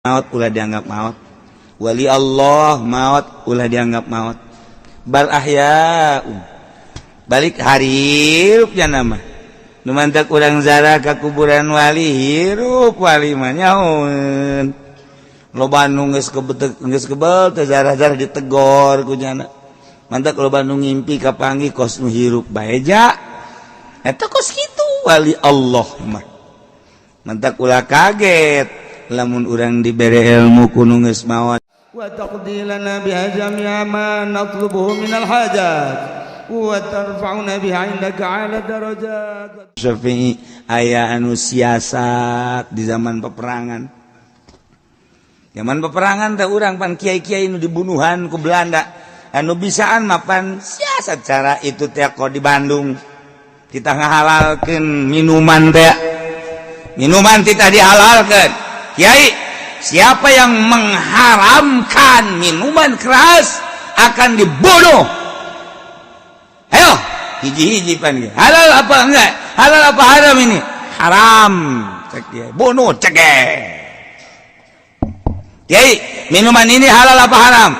maut ulah dianggap maut, wali Allah maut ulah dianggap maut, bal ahyaun balik haripnya nama nu mantak urang zara ka kuburan wali hirup wali mah nyaun loba nu geus kebel teh zara-zara ditegor ku nya mantak loba nu ngimpi kapanggih kos nu hirup bae ja eta kos kitu wali Allah mah mantak ulah kaget lamun urang dibere ilmu kudu geus maot wa taqdilana biha jami'a ma natlubuhu minal hajat wa tarfa'una biha indaka 'ala darajat. Syafi'i aya anu siasat di zaman peperangan. Zaman peperangan teh urang pan kiai-kiai nu dibunuhan ku Belanda anu bisaan mapan siasat cara itu teh kok di Bandung kita ngahalalkeun minuman teh. Minuman tidak dihalalkan. Kiai, siapa yang mengharamkan minuman keras akan dibunuh. Ayo, hiji-hiji pan. Halal apa enggak? Halal apa haram ini? Haram. Cek dia. Bunuh cegeh. Kiai, minuman ini halal apa haram?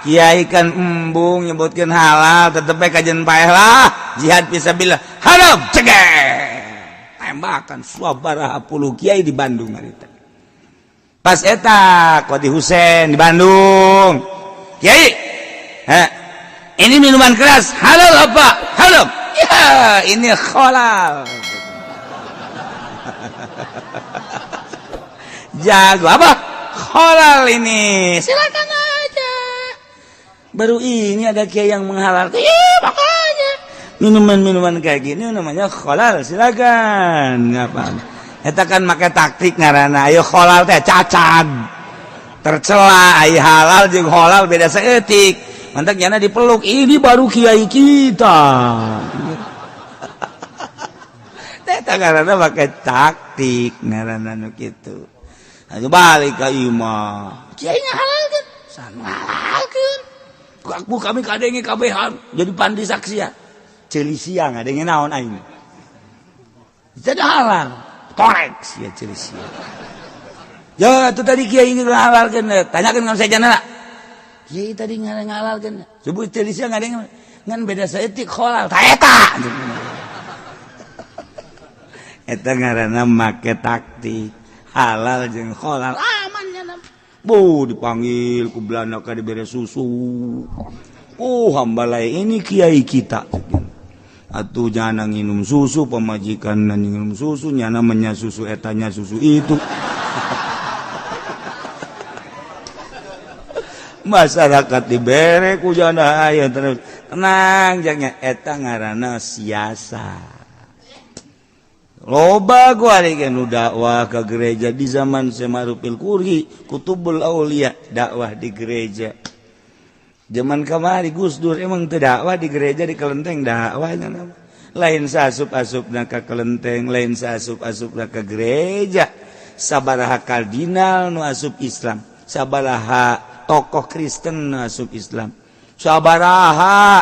Kiai kan embung nyebutkan halal, tetep kajian paeh lah. Jihad fisabilillah. Haram cegeh. Tembakan suabaraha puluh kiai di Bandung harita. Pas eta Qadi Husein di Bandung. Kiai, ini minuman keras halal apa? Haram. Ya, ini halal. Jago apa? Halal ini. Silakan aja. Baru ini ada kiai yang menghalalkan. Iya, makanya minuman-minuman kayak gini namanya halal, silakan. Ngapa? Eta kan make taktik ngaranna ayo halal teh cacat. Tercela ai halal jeung halal beda saeutik. Mantak nyana dipeluk, ini baru kiai kita. Eta ngaranna make taktik ngaranna nu kitu. Anu balik ka ieu mah. Kiai ngahalalkeun, san ngahalalkeun. Ku kami kadenge kabehan jadi pandi saksi ya. Ceuli siang ngadenge naon aing. Jadi halal. Korek sia ceuli siang. Ya itu tadi kiai ngahalalkeun, tanyakeun ka sajana. Kiai tadi ngahalalkeun. Subuh ceuli siang ngadenge ngan beda saeutik halal. Ta eta. Eta ngaranna make taktik. Halal jeung halal aman nya. Bu dipanggil ku Belanda ka dibere susu. Hambalai ini kiai kita. Atuh nyana nginum susu, pemajikan nginum susu, nyana namanya susu etanya susu itu. Masyarakat dibere ku jana aya terus. Tenang jangnya eta ngaranna siasa. Loba gua nu dakwah ke gereja di zaman Semarupil Kurhi, Kutubul Aulia dakwah di gereja. Zaman kamari Gus Dur emang teu dakwah di gereja di kelenteng dakwahnya nama. Lain saasup-asupna ka kelenteng, lain saasup-asupna ka gereja. Sabaraha kardinal nu asup Islam, sabaraha tokoh Kristen nu asup Islam. Sabaraha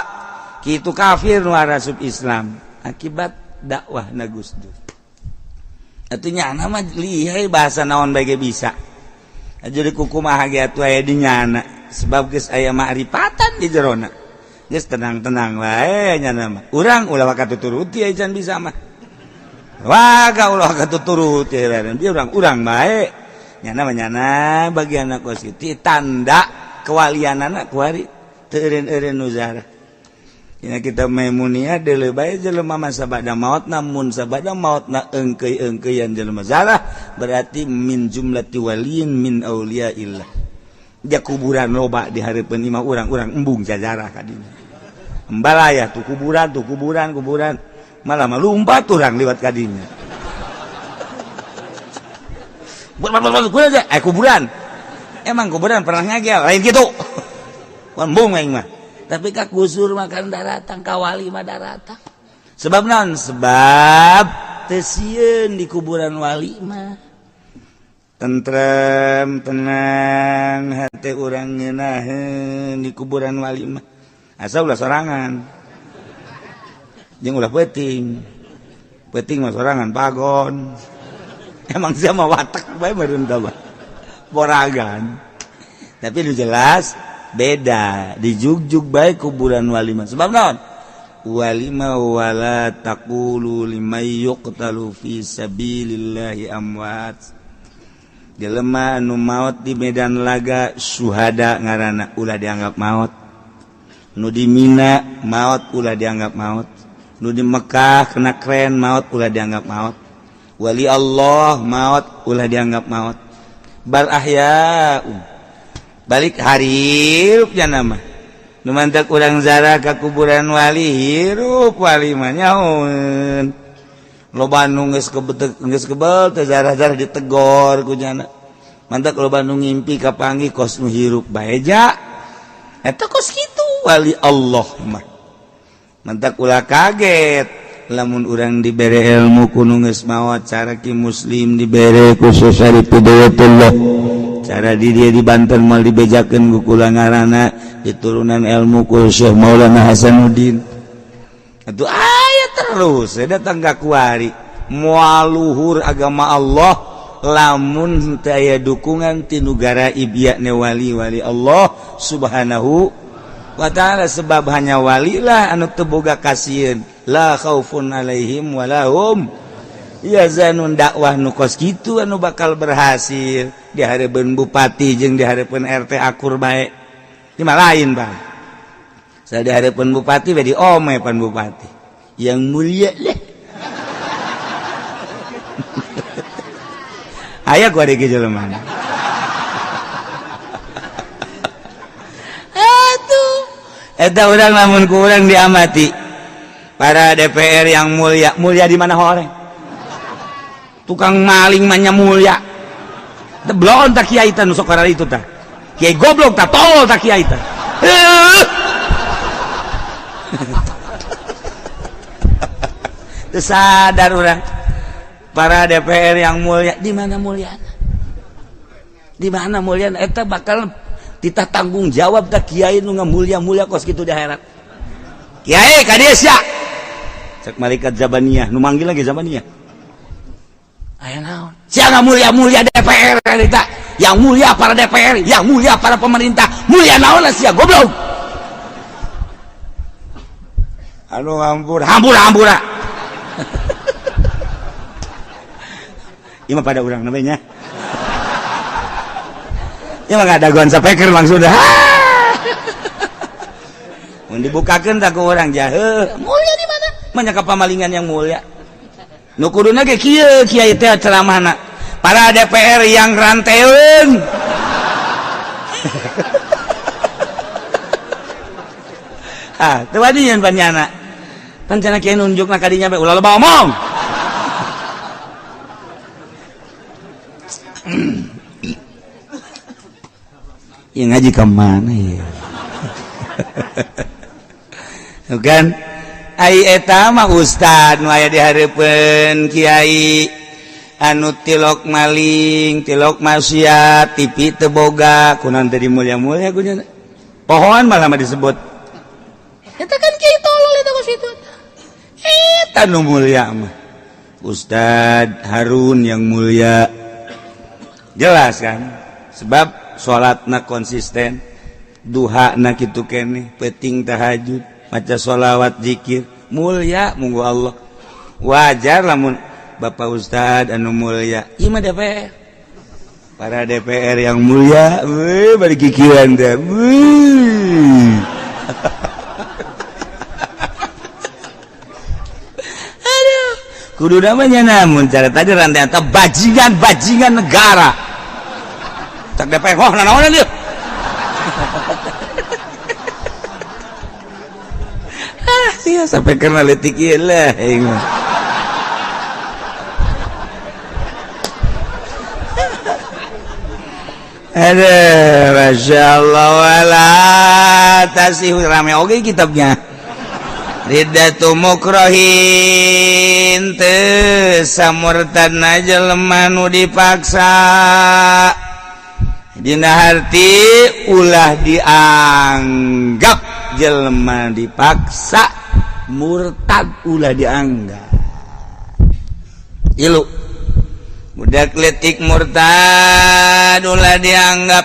kitu kafir nu asup Islam akibat dakwah na Gus Dur. Atunya nama lihai bahasa naon bae bisa. Jadi kuku mah ge atuh aya di nyana sebab geus aya ma'rifatan di jerona. Geus tenang-tenang wae nya nama. Urang ulah katuturuti aya can bisa mah. Waga ulah katuturuti dia urang bae. Nya nama nyana bagian kos kitu tanda kewalianana ku hari teu eureun-eureun nu zarah. Ya kita memunia deuleu bae jelema mah sabada maut namun sabada mautna engkeuy-engkeuyan jelema zarah berarti min jumlati waliyin min auliyaillah. Dia kuburan loba di hareupeun imah urang-urang embung jajarah ka dinya. Embalaya tuh kuburan malah melumpat urang liwat ka dinya. Kuburan. Emang kuburan pernah ngagel lain kitu. Embung aing mah. Tapi kak gusur makan daratang kawali mah daratang. Sebab naon? Sebab teu sieun di kuburan wali mah. Tentrem, tenang, hati urang ngeunaheun di kuburan wali mah. Asa ulah sorangan. Jeung ulah peuting. Peuting mah sorangan pagon. Emang sia mah watak bae meureun tah. poragan. Tapi lu jelas beda dijugjug baik kuburan walimah sebab naon walimah wala taqulu liman yuqtalu fi sabilillahi amwat jelema anu maot di medan laga syuhada ngaranna ulah dianggap maot nu di Mina maot ulah dianggap maot nu di Mekah kena keren maot ulah dianggap maot wali Allah maot ulah dianggap maot bal ahya'u balik haripnya nama nu mantak urang zara ka kuburan wali hirup wali mah nyaun loba nu geus kebel teh zarah-zarah ditegor ku jana mantak loba nu ngimpi kapanggih kos nu hirup bae ja eta kos kitu wali Allah mah mantak ulah kaget lamun urang dibere ilmu ku nu geus maot cara ki muslim dibere khusus ari hidayatullah cara di dia di Banten mal dibejakeun ku kula ngaranna diturunan ilmu ku Syekh Maulana Hasanuddin atuh aya terus datang ka kuari moal luhur agama Allah lamun teu aya dukungan ti nu garaib yakni wali-wali Allah subhanahu wa ta'ala sebab hanya walilah anu teu boga kasieun la khaufun alaihim walahum ya zanun dakwah nu kos kitu anu bakal berhasil di hareupeun bupati jeung di hareupeun RT akur bae di mah lain Bang saya di hareupeun bupati we di ome pan bupati yang mulia leh aya ku ari jelema atuh eta urang lamun ku urang diamati para DPR yang mulia di mana horeng tukang maling manya mulia belon tak kiai teh nu sok itu tah kiai goblok tah tolol tak kiai teh sadar urang para DPR yang mulia di mana mulia eta bakal ditah tanggung jawab tah kiai nu ngamulia-mulia kos kitu di akhirat kiai ka dieu sia cek malaikat Zabaniyah nu manggil lagi Zabaniyah aya naon sia mulia-mulia DPR eta yang mulia para DPR yang mulia para pemerintah mulia naon sia goblok anu hampura ieu mah pada urang namanya ieu mah ngadaguan sapeker langsung dah mun dibukakeun tah ku urang jahe mulia di mana manya ka pamalingan yang mulia nu kuduna ge kieu kiai teh ceramahna para DPR yang ranteun teu wani yen panjana pancana kiai nunjukna ka dinya bae ulah loba omong ya ngaji ka mana ya kan ai eta mah ustad nu aya di hareupeun kiai anu tilok maling tilok maksiat tipi teu boga kunaon teh mulia-mulia kunaon pohon malah mah disebut eta kan kiai tolol eta kos itu eta nu mulia mah Ustad Harun yang mulia jelas kan sebab salatna konsisten duhana kitu keneh penting tahajud maca sholawat zikir mulia munggu Allah wajar lamun Bapak Ustad anu mulia ieu mah DPR para DPR yang mulia bari kikiran teh aduh kudu namanya namun cara tadi rantai eta bajingan negara tak DPR oh naon dieu sia sampai kena letik ieu lah aduh Masya Allah wala tasih rame oge kitabnya Riddatu mukrohin teu samurtadna jelema nu dipaksa dina harti ulah dianggap jelema dipaksa murtad ulah dianggap ilu budak letik murtad ulah dianggap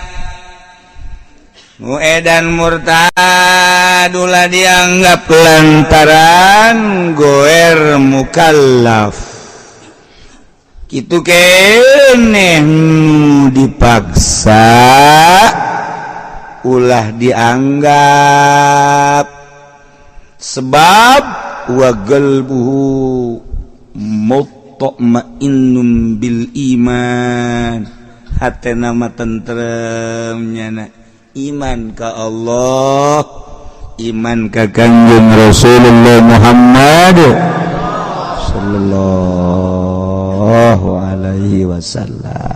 muedan murtad ulah dianggap lantaran goer mukallaf kitu keneh nu dipaksa ulah dianggap sebab wa qalbuhu mutma'innun bil iman hatena mah tentrem nyana iman ka Allah iman ka Kanjeng Rasulullah Muhammad sallallahu alaihi wasallam.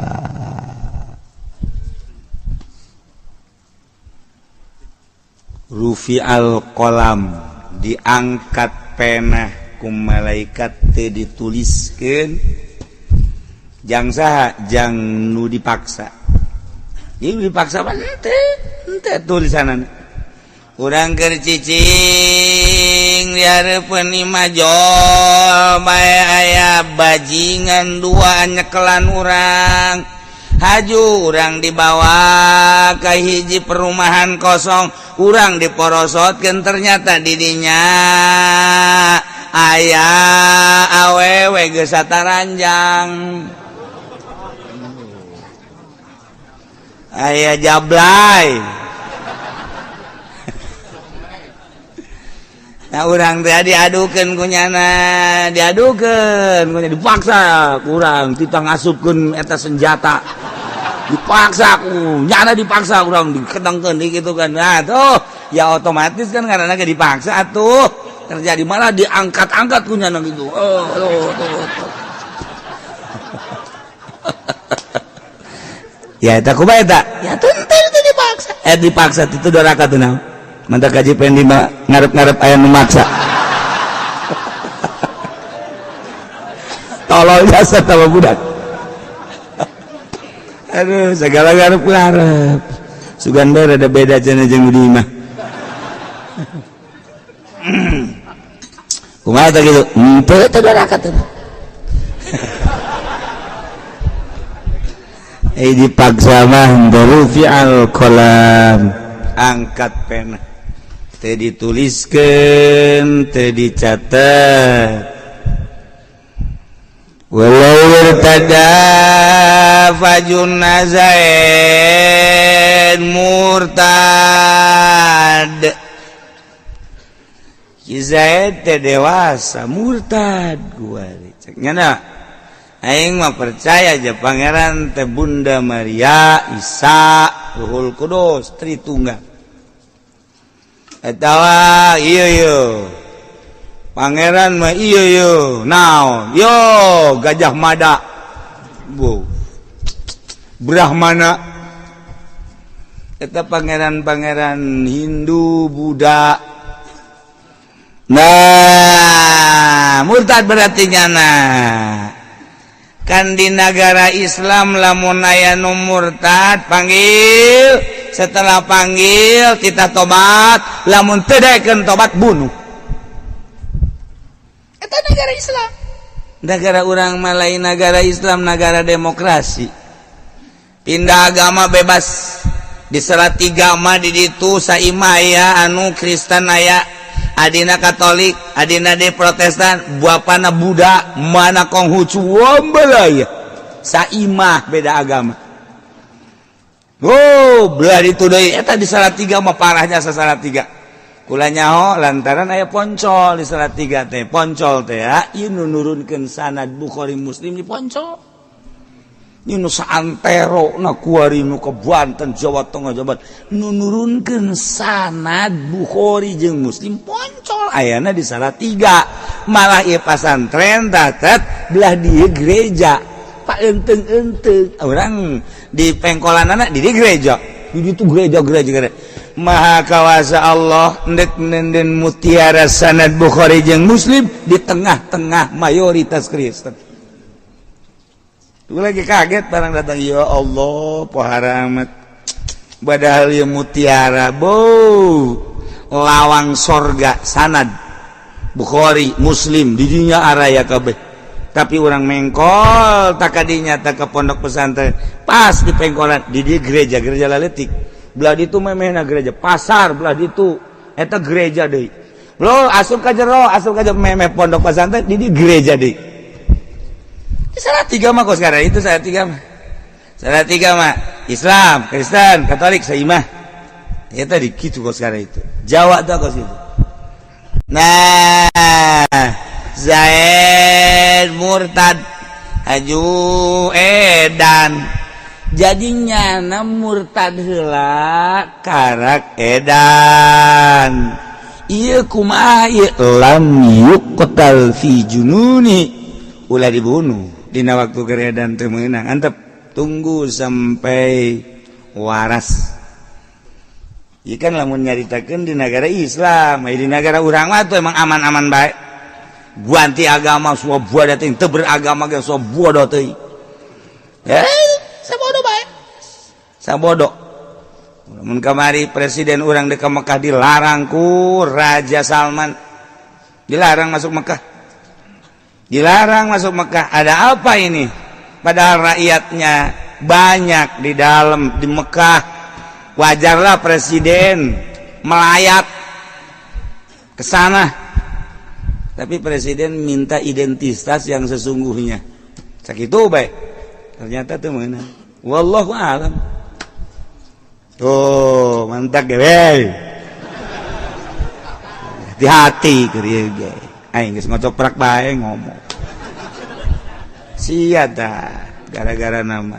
Rufi'al qalam diangkat pena ku malaikat teu dituliskeun jang saha jang nu dipaksa. Ieu dipaksa mah henteu tulisanan. Urang keur cicing di hareupeun imah jol bae aya bajingan dua nyekelan urang. Haju urang dibawa ke hiji perumahan kosong, urang diporosotkeun ternyata di dinya aya awewe geus sataranjang. Aya jablay. Nah urang teh diadukeun kunyana, dipaksa urang kita ngasupkeun eta senjata. Dipaksa ku, nyana dipaksa urang dikedengkeun kitu kan. Nah tuh, ya otomatis kan karena ge dipaksa atuh. Terjadi malah diangkat-angkat kunyana gitu. Tuh. Ya eta kumaha eta? Ya tenteu teh dipaksa. Dipaksa itu doraka teh naon? Manta kaji pendi ngarep-ngarep aya nu maksa. Tolol jasa sama budak. Aduh, segala ngarep-ngarep. Sugan bae rada beda cenah jeung di imah. Kumaha teh kitu? Teu teh doraka teh. Dipaksa mah rufi'al qalam angkat pena teu dituliskeun teu dicatet walau irtada fajun nazaid murtad Zaid teh dewasa murtad gua cek nyana aing mah percaya aja pangeran teh Bunda Maria Isa Ruhul Kudus Tritunggal eta ieu pangeran mah ieu naon yo Gajah Mada bu Brahmana eta pangeran-pangeran Hindu Buddha. Nah murtad berarti nyana kan di negara Islam lamun aya nu murtad panggil setelah panggil kita tobat lamun teu daekeun tobat bunuh eta negara Islam. Negara urang mah lain negara Islam negara demokrasi pindah agama bebas di Salatiga mah di ditu saimah aya anu Kristen aya adina Katolik, adina de Protestan, bapana Buddha, mana Konghucu, wambalaya, saimah beda agama. Oh, belah itu deui eta di Salatiga mah parahnya sa Salatiga. Kula nyaho lantaran aya poncol di Salatiga teh, poncol teh ya, ieu nu nurunkeun sanad Bukhari Muslim di poncol. Ieu nu saantero na kuari nu ka Banten Jawa Tengah Jawa nu nurunkeun sanad Bukhari jeung Muslim poncol ayana di Salatiga malah ieu pasantren datat belah dieu gereja paeunteng-eunteng urang di pengkolanana di gereja di ditu gereja-gereja Maha Kawasa Allah ndek nenden mutiara sanad Bukhari jeung Muslim di tengah-tengah mayoritas Kristen. Gue lagi kaget barang datang ya Allah pohara amat padahal ya mutiara lawang sorga sanad Bukhari Muslim di dunia araya kabeh tapi orang mengkol tak kadinya tak ke pondok pesantren pas di pengkolan di gereja laletik belah itu memehna gereja pasar belah itu eta gereja deui lo asup ka jero memeh pondok pesantren di gereja deui salah tiga mah kos sekarang itu salah tiga mah Islam Kristen Katolik saimah ya tadi gitu kos sekarang itu Jawa tuh kos itu nah Zaid murtad Haju edan jadinya na murtad heula karak edan ieu kumaha ieu lam yuqtal fi jununi ulah dibunuh dina waktu keredan teu meunang antep tunggu sampai waras ieu kan lamun nyaritakeun di negara Islam di negara urang mah tuh emang aman-aman bae ganti agama semua buah datang teu beragama ge semua bodoh teuing sabodoh bae sabodoh mun kamari presiden urang di Mekah dilarang ku Raja Salman dilarang masuk Mekah ada apa ini padahal rakyatnya banyak di dalam di Mekah wajarlah presiden melayat ke sana tapi presiden minta identitas yang sesungguhnya sakitu bae ternyata teu meunang wallahu a'lam tuh mantap ge hati-hati keur ieu ge aing geus ngocoprak bae ngomong sia tah gara-gara nama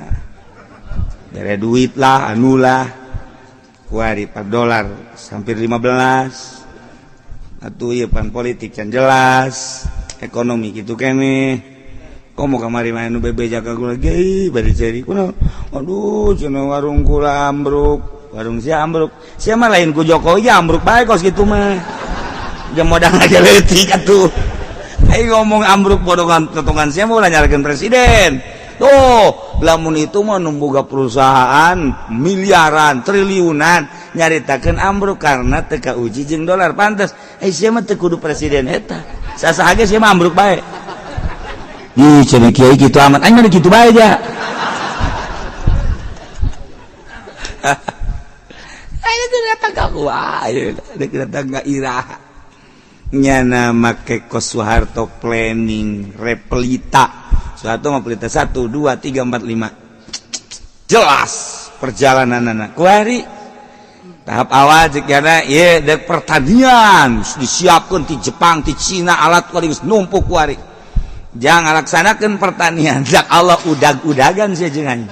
gara duit lah anu lah kuari $4 hampir 15 atuh ieu pan politik can jelas ekonomi gitu kene komo kamari mah anu bebe jaga gula ge bari cari kunaon aduh cenah warung kula ambruk warung sia ambruk sia mah lain ku Jokowi ambruk bae kos kitu mah jam modal aja leutik atuh ai ngomong ambruk potongan sia mah ulah nyalakeun presiden tuh lamun itu mah numboga perusahaan miliaran triliunan nyaritakeun ambruk karena teu kauji jeung dolar pantes sia mah teu kudu presiden eta sasaha ge sia mah ambruk bae ih cenah kiai kitu amat aing mah kitu bae aja aing teh datang ka kuah datang ka iraha nyana make kos Soeharto planning repelita Soeharto mah pelita 1 2 3 4 5 jelas perjalananana kuari tahap awal jekana ieu dek pertanian disiapkeun ti Jepang ti Cina alat kuari geus numpuk kuari jang ngalaksanakeun pertanian dak Allah udag-udagan sia jeung aing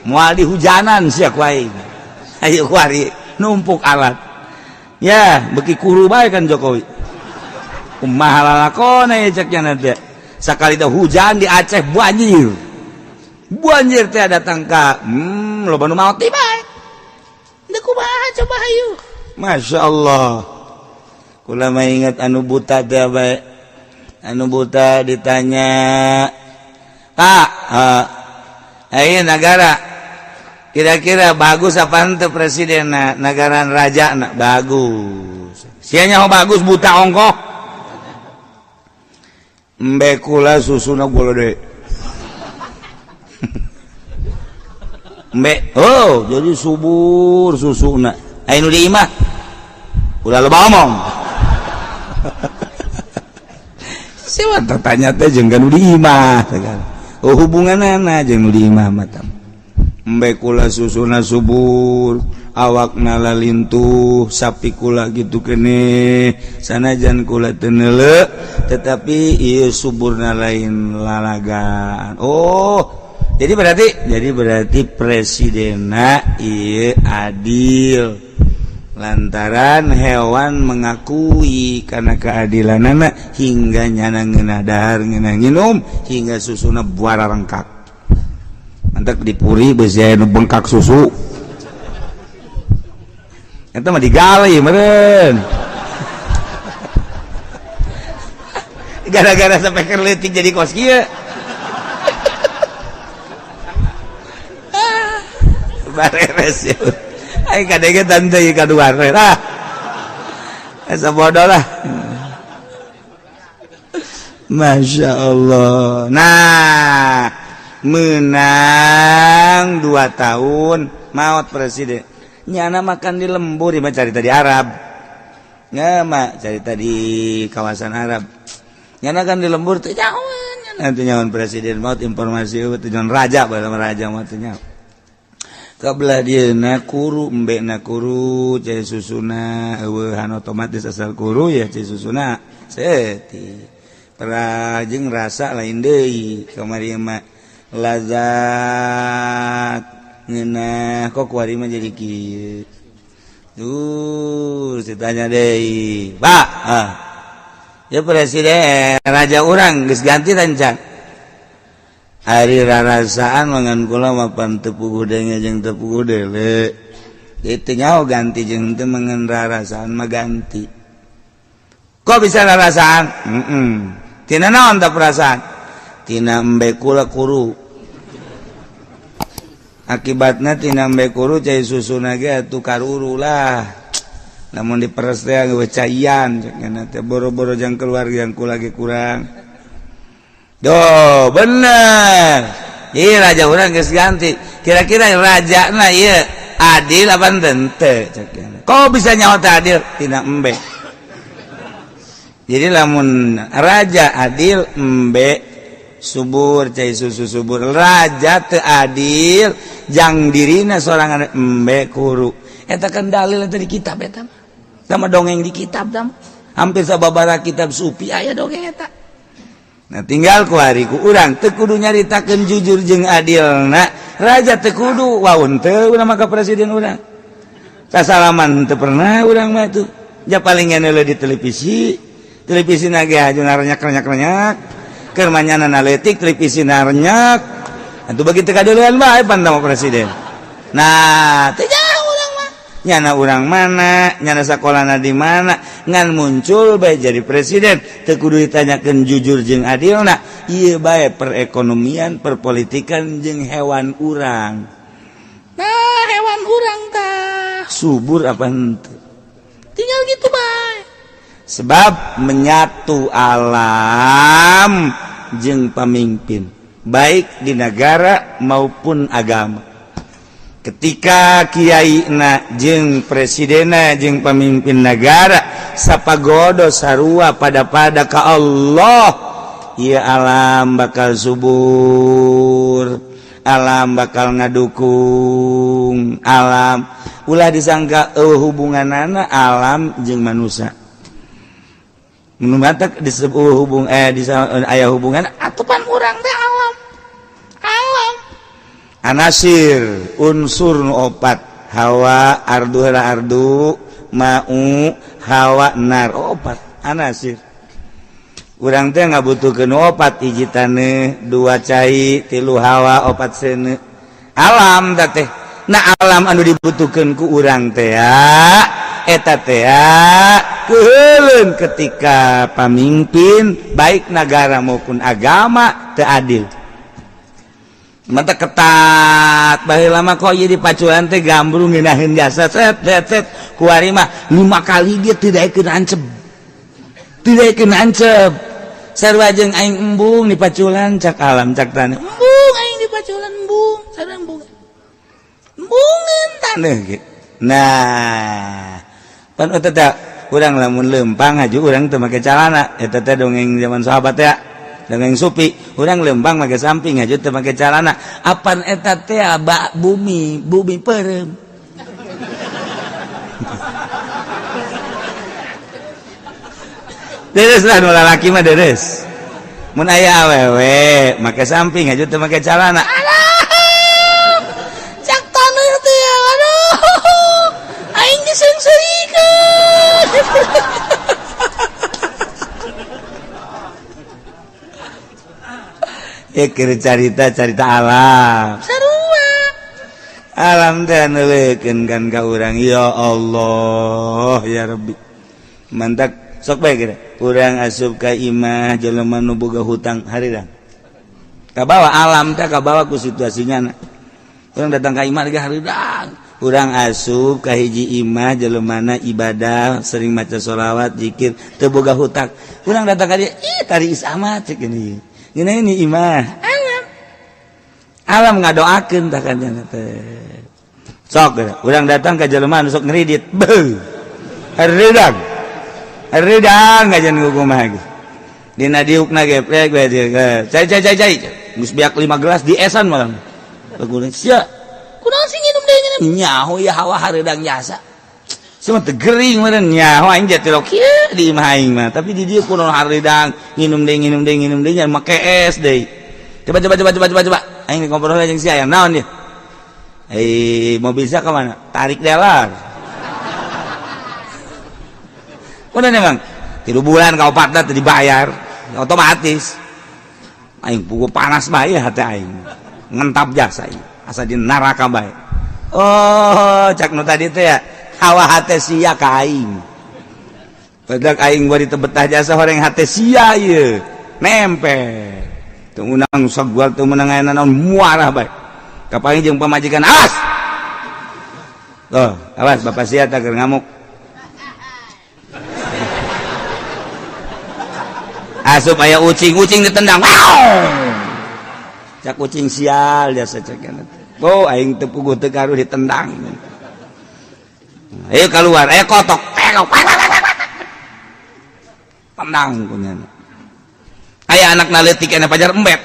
moal dihujanan sia ku aing ayo kuari numpuk alat ya beki kuru bae kan Jokowi kumaha lalakona cek nya teh sakali teh hujan di Aceh banjir teh datang ka loba nu maot tiba teu kumaha coba hayu masyaallah kula mah inget anu buta teh bae anu buta ditanya Pak ayeuna negara kira-kira bagus apa henteu presiden negara raja bagus sia nyaho bagus buta ongkoh embe kula susuna golode embe oh jadi subur susuna anu di imah udah loba omong siapa tanya teh jeung nu di imah oh hubunganana jeung nu di imah matam embe kula susuna subur awakna lalintuh sapi kula gitu kene sanajan kula teu neuleuh tetapi ieu suburna lain lalagaan oh jadi berarti presidenna ieu adil lantaran hewan mengakui karena keadilanana hingga nyana ngeunah dahar ngeunah nginum hingga susuna buara rengkak mantek dipuri beus aya nu bengkak susu eta mah digali meureun gara-gara sampai kerletik jadi kos kieu bareres ya aing kadegetan teh kaduar asa bodoh lah Masya Allah. Nah, menang 2 tahun maut presiden. Nyana makan di lembur, mah carita di Arab. Ngama carita di kawasan Arab. Nyana kan di lembur teh nyawan, nyana teh nyawan presiden maut informasi teh nyawan raja bae raja mah teh nyawan. Kabelah dieuna kuru embena kuru cai susuna eueuhan otomatis asal kuru ya cai susuna seuti. Jeung rasa lain deui kamari mah lazat ngeunah kok kuari mah jadi kieu tuh ditanya deui Pak ya presiden raja urang geus ganti tancang ari rarasaan mangan kula mapan teu gudenya jeung teu gudele kitu nyaho ganti jeung teu mangan rarasaan mah ganti kok bisa rarasaan tina naon tah perasaan tina embe kula kuru akibatna tina embe kuru cai susuna ge atuh karuru lah namun diperes teh geus caian cenah teh boro-boro jang keluarga yang kula ge kurang doh bener ieu raja urang geus ganti kira-kira rajana ieu adil apa teu cenah kok bisa nyaho teh adil tina embe. Jadi lamun raja adil embe subur cai susu subur raja teu adil jang dirina sorangan embe kuru eta kan dalil teh di kitab eta sama dongeng di kitab tam hampir sababaraha kitab sufi aya dongeng eta nah tinggal kuari ku urang teu kudu nyaritakeun jujur jeung adilna raja teu kudu waun teu urang maka presiden urang kasalaman teu pernah urang mah tuh ja paling ngeuneuh di televisi nage aju narenyak-renyak keur manyana analitik televisi narenyak atuh begitu kadeulean bae pantang presiden nah teh jauh urang mah nyana urang mana nyana sakolana di mana ngan muncul bae jadi presiden teu kudu ditanyakeun jujur jeung adilna ieu bae perekonomian perpolitikan jeung hewan urang nah hewan urang tah subur apa henteu tinggal gitu bae sebab menyatu alam jeung pamimpin baik di negara maupun agama ketika kiaina jeung presidena jeung pamimpin negara sapagodo sarua pada ka Allah ieu alam bakal subur alam bakal ngadukung alam ulah disangka hubunganana alam jeung manusia mata disebut hubung aya hubungan atupan urang teh alam anasir unsur nu opat hawa ardu ma'u hawa nar opat anasir urang teh ngabutuhkeun opat hiji taneuh dua cai tilu hawa opat seuneu alam teh nah alam anu dibutuhkeun ku urang teh eta teh keuleun ketika pamimpin baik negara maupun agama teu adil mata ketat baheula mah kok ieu dipacuan teh gambrung ngeunaheun jasa set kuari mah 5 kali dia tidak anceb sarua jeung aing embung dipaculan cak alam cak taneuh embung aing dipaculan embung sarua embungeun taneuh ge nah pan eta urang lamun leumpang aju urang teu make calana eta teh dongeng zaman sahabat ya dongeng supi urang leumpang make samping aju teu make calana apan eta teh bumi peureum deres lah nu lalaki mah deres mun aya awewe make samping aju teu make calana cak taneuh teh aduh aing disengseuikeun ya keur carita alam sarua alam teh neuleukeun kan ka urang ya Allah ya Rabbi mantak sok bae geura urang asup ka imah jelema nu boga hutang hareurang kabawa alam teh kabawa ku situasinya urang datang ka imah ge hareurang urang asup ka hiji imah jelemana ibadah sering maca sholawat zikir teu boga hutang urang datang ka dia tari amat cek ini imah alam ngadoakeun tah kan teh sok urang datang ka jelema sok ngridit beuh hareudang ngajan kumaha ge dina diukna geprek we dia cai geus biak 5 gelas di esan malam bagulan sia kunaon sih nginum deui nyaho ya hawa hareudang jasa cuma teu gering meureun nyaho aing jatilok kieu di imah aing mah tapi di dieu kunaon hareudang nginum deui nya make es deui coba aing ngobrol jeung si ayam naon dia mobil saya kemana tarik delar udah memang 3 bulan kau patah teu dibayar otomatis aing puguh panas bae hati aing ngentap jasa aing asa di neraka bae oh cak nu tadi teh ya hawa hate sia ka aing badak aing bari teu betah jasa horeng hate sia ieu nempel teu meunang sagual teu meunang aya naon muarah bae kapangi jeung pamajikan awas awas bapak sia teh keur ngamuk asup aya ucing ditendang cak ucing sial dia sacekeun oh aing teu puguh teu karuh ditendang ayo keluar kotok tendang punya aya anak naleutik kana pajar embet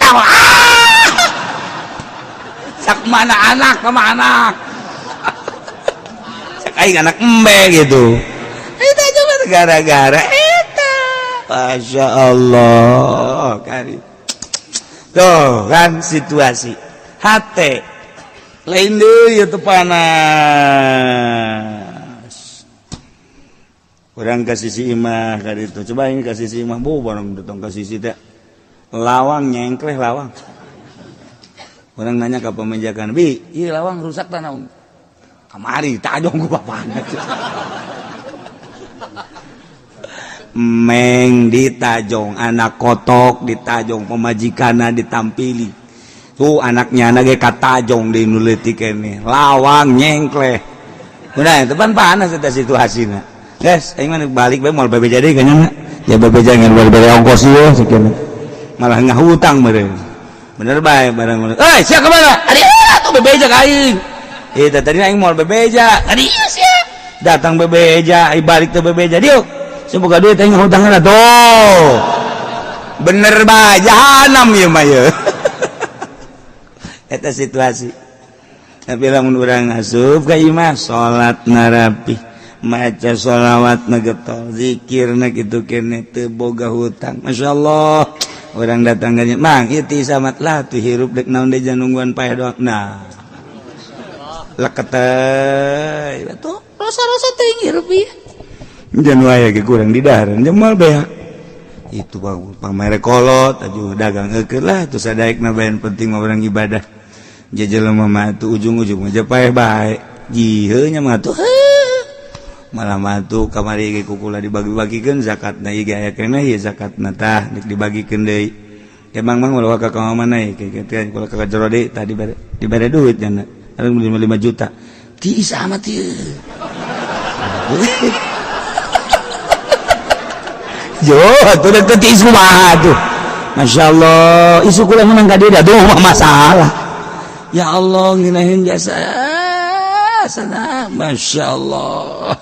cak mana anak sama anak cak aing anak embe gitu eta coba gara-gara eta Masya Allah kari tuh kan situasi hate lain deui teu panas urang ka sisi imah kari itu coba ini ka sisi imah bareng datang ka sisi teh lawang nyengkleh lawang orang nanya ke pemenjakan bi ieu lawang rusak tah naon kamari tajong ku bapana meng ditajong anak kotok ditajong pemajikana ditampili tuh anaknya ge katajong di nu leutik keneh lawang nyengkleh udah tepan panas eta situasina guys aing mah balik bae moal bebeja deui kayaknya ya bebeja ngan bari ongkos ieu sakieu malah ngahutang meureun bener bae barang sia ka mana ari atuh bebeja ka aing eta tadi aing moal bebeja ari sia datang bebeja ai balik teh bebeja diuk semoga duit aing ngahutangna tuh bener bae jahanam ieu mah ieu eta situasi tapi lamun urang asup ka imah salatna rapih maca sholawatna getol zikirna kitu keneh teu boga hutang masyaallah orang datang gannya mang ieu ti samat lah tuh hirup dek naon deui janungguan paeh doang nah leket teh atuh rasa-rasa teuing hirup ieu jangan aya ge kurang di dahareun jemal beak itu pamere kolot aju dagang eukeun lah tuh sadaekna bae penting mah urang ibadah jelema mah tuh ujung-ujung aja paeh bae jiheu nya mah tuh malah matu kamari ge kukula dibagi-bagikeun zakatna ieu ge aya keneh ieu zakatna tah dibagikeun deui kemang mang ulah ka mana ieu teh kula ka jero deui tah dibere duit nya 5 juta tiis amat ieu yo atuh da tiis kumaha tuh masyaallah isu kula menang ka dieu da mah masalah ya Allah nginahin jasa sana masyaallah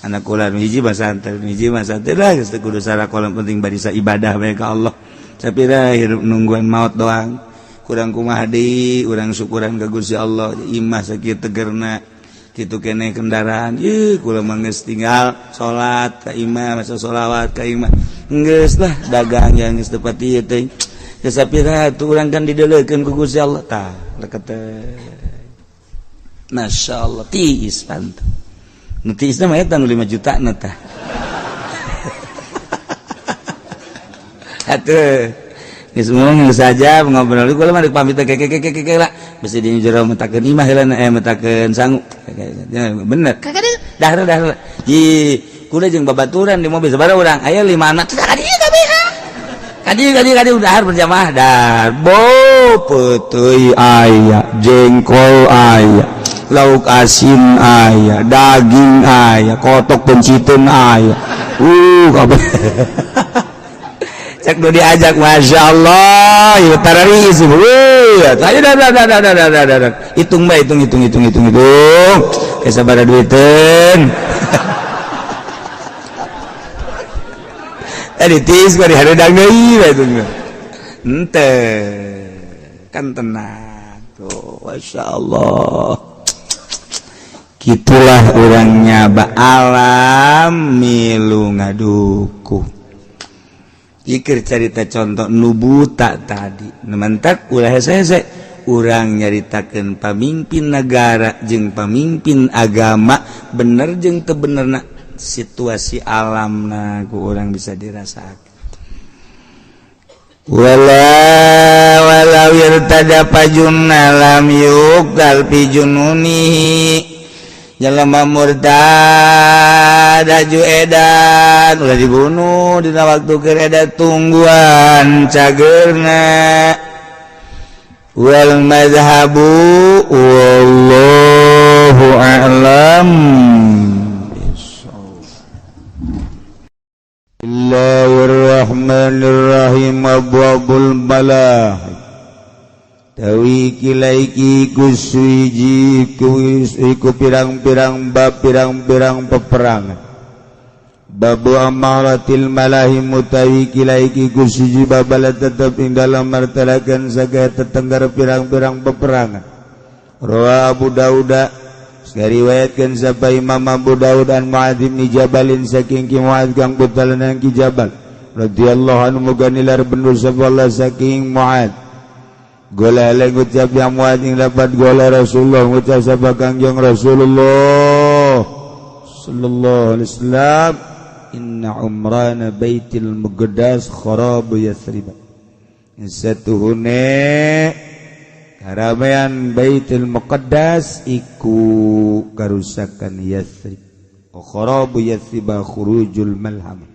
anak kula hiji mah santai lah geus teu kudu sarakola penting bari ibadah bae ka Allah sapira hirup nungguan maut doang kurang kumaha deui urang syukuran ka Gusti Allah imah sakieu tegerna kitu keneh kendaraan ieu kula mah geus tinggal salat ka imah maca sholawat ka imah geus lah dagang yang geus teu pati ieu teh sapira atuh urang kan dideuleukeun ku Gusti Allah tah leket masyaallah tiis pantau nanti isna mah eta 5 juta na tah atuh geus ngomong saja ngobrol kula mah pamit ke lah bisi di jero metakeun imah heula metakeun sangu bener kagak dahar ji kula jeung babaturan di mobil sabaraha urang aya 5 anak kadieu kabeh kadieu dahar berjamaah dar bo peutuy aya jengkol aya lauk asin aya, daging aya, kotok pencitun aya. Cek nu diajak masya Allah, ya tararis. Ayo dah. Hitung bae, hitung. Kesabaraha duiteun. Tadi tis bari hareudang deui bae itu. Henteu. Kan tenang tuh, masya Allah. Gitulah orangnya alam milu ngaduku. Jikir cerita contoh nubuta tadi nementak ulah hese urang nyaritakeun pamimpin negara jeung pamimpin agama bener jeung teu benerna situasi alamna ku urang bisa dirasakan. Walau irtada pajunna lam yuqal fi jununihi. Jalma murtad aju edan ulah dibunuh dina waktu keur edat tungguan cageurna. Wal mazhabu wallahu a'lam. Bismillahirrahmanirrahim. Abwabul malah tawi kilaiki kusuiji iku pirang-pirang bab pirang-pirang peperangan. Babu amaratil malahi mutawi kilaiki kusuiji babala tetap ing dalam martalakan sagaya tetenggar pirang-pirang peperangan. Rawa Abu Dauda ngariwayatkeun sapa Imam Abu Daud an Muadz bin Jabalin saking ki Muadz kang putalan ki Jabal radhiyallahu anhu muga nilar bendur sapa Allah saking Muadz. Gola lengut ucap yang Muadz ing lapat gola Rasulullah ngucap sapa Kangjeng Rasulullah sallallahu alaihi wasallam inna umrana baitil muqaddas kharabu Yathrib. Satuhune karamean baitil muqaddas iku karusakan Yathrib. Kharabu Yathrib khurujul malham.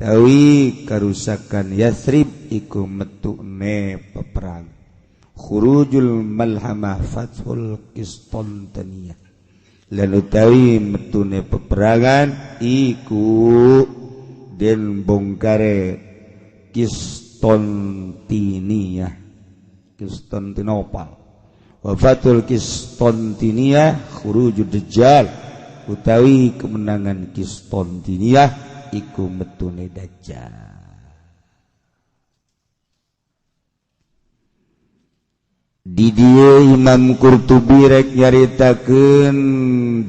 Tawi karusakan Yathrib iku metune peperang. Khurujul malhamah fathul Qistontaniyah. Lan utawi metune peperangan iku den bongkare Qistontiniyah, Konstantinopel. Wa fathul Qistontiniyah khurujud dajjal. Utawi kemenangan Qistontiniyah iku metune dajjal. Di dia Imam Qurtubi rek nyaritakeun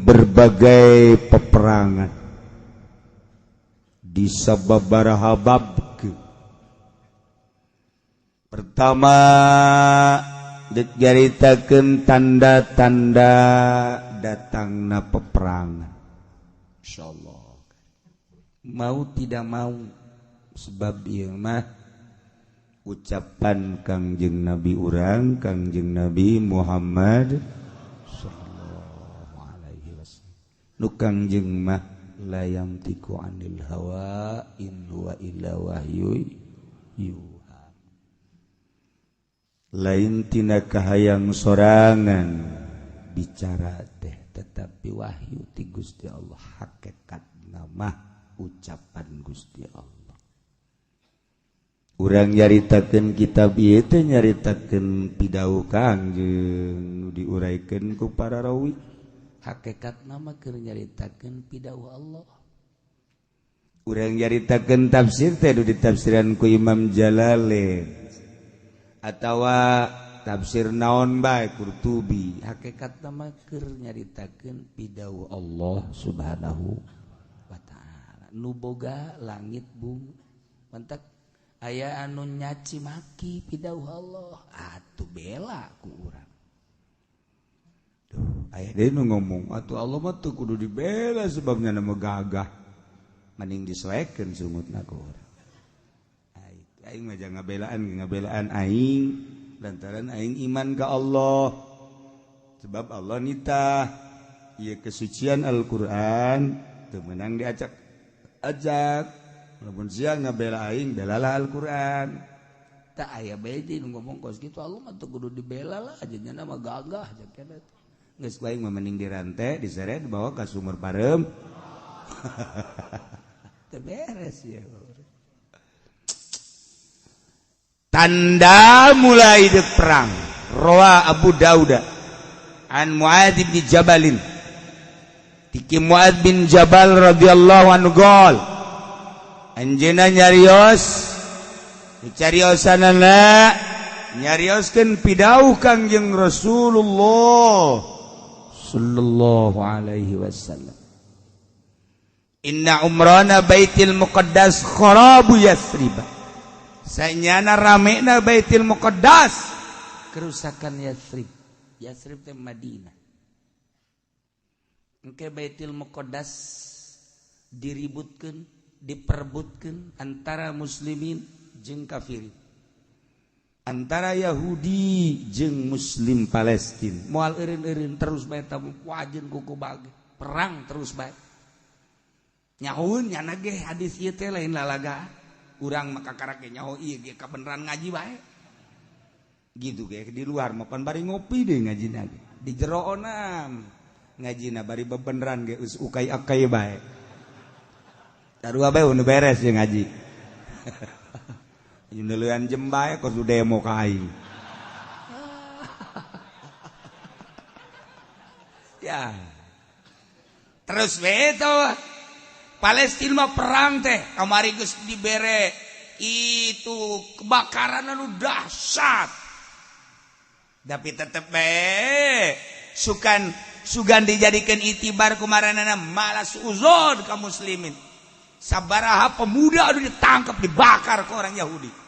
berbagai peperangan di sababaraha bab. Pertama nyaritakeun tanda-tanda datangna peperangan. Insyaallah. Mau tidak mau sebab ieu mah ucapan Kangjeng Nabi urang Kangjeng Nabi Muhammad sallallahu alaihi wasallam nu Kangjeng mah la yamtiku anil hawa in huwa illa wahyu yuha. Lain tina kahayang sorangan bicara teh tetapi wahyu ti Gusti Allah hakikatna mah ucapan Gusti Allah. Urang nyaritakeun kitab ieu teh nyaritakeun pidahu Kangjeng diuraykeun ku para rawi. Hakikatna mah keur nyaritakeun pidahu Allah. Urang nyaritakeun tafsir teh nu ditafsiran ku Imam Jalalain atawa tafsir naon bae Qurtubi. Hakikatna mah keur nyaritakeun pidahu Allah Subhanahu wa taala. Nu boga langit bumi. Mantak aya anu nyaci maki pidahu Allah atuh bela ku urang. Duh, aya deui nu ngomong atuh Allah mah teu kudu dibela sebabnya nama gagah. Mending disesuaikeun sungutna ku urang. Aing mah jangan ngabelaan aing lantaran aing iman ka Allah. Sebab Allah nitah ieu kesucian Al-Qur'an teu meunang diajak-ajak. Lamun siang ngabela aing belalah Al-Qur'an. Tak aya bae nu ngomong kos kitu Allah mah teu kudu dibela lah aja nya mah gagah jak eta. geus ku aing mending dirantai diseret dibawa ka sumur parem teu beres ya tanda mulai de perang rawa Abu Dauda an Muadz bin Jabalin tiki Muadz bin Jabal radhiyallahu anhu qol anjeunna nyarios cariosanana nyarioskeun pidauh Kangjeng Rasulullah sallallahu alaihi wasallam inna umrana baitil muqaddas kharabu Yathrib sanyana ramena baitil muqaddas kerusakan Yathrib Yathrib teh Madinah engke baitil muqaddas diributkeun diperebutkeun antara muslimin jeung kafirin antara Yahudi jeung Muslim Palestina moal eureun-eureun terus bae eta wajeun kuku bage perang terus bae nyahoeun nya ge hadis ieu teh lain lalaga urang maka karake nyaho ieu ge kabeneran ngaji bae gitu ge di luar mah pan bari ngopi deui ngajina ge di jero onam ngajina bari bebeneran ge us ukai-akai bae sarua bae nu beres jeung ngaji Yunelian jembae kos demo ka aing. Ya. Terus we eta Palestina mah perang teh kamari geus dibere itu kebakaran anu dahsyat. Tapi tetep bae sugan dijadikeun itibar kumaranana malas uzon ka muslimin. Sabaraha pemuda anu ditangkap dibakar ke orang Yahudi.